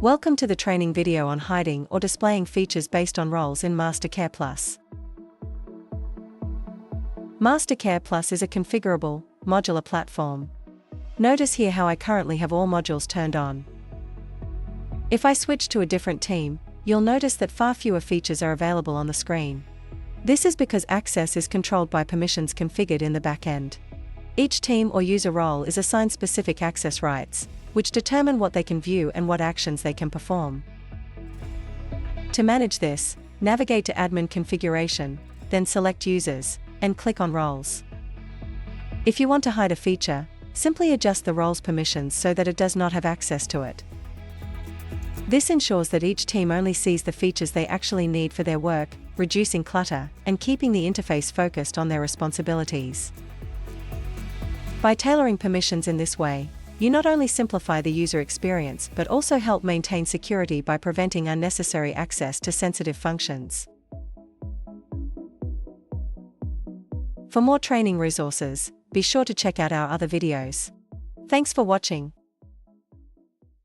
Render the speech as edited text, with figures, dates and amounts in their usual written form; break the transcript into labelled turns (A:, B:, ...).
A: Welcome to the training video on hiding or displaying features based on roles in MasterCare Plus. MasterCare Plus is a configurable, modular platform. Notice here how I currently have all modules turned on. If I switch to a different team, you'll notice that far fewer features are available on the screen. This is because access is controlled by permissions configured in the backend. Each team or user role is assigned specific access rights, which determine what they can view and what actions they can perform. To manage this, navigate to Admin Configuration, then select Users, and click on Roles. If you want to hide a feature, simply adjust the role's permissions so that it does not have access to it. This ensures that each team only sees the features they actually need for their work, reducing clutter, and keeping the interface focused on their responsibilities. By tailoring permissions in this way, you not only simplify the user experience but also help maintain security by preventing unnecessary access to sensitive functions. For more training resources, be sure to check out our other videos. Thanks for watching.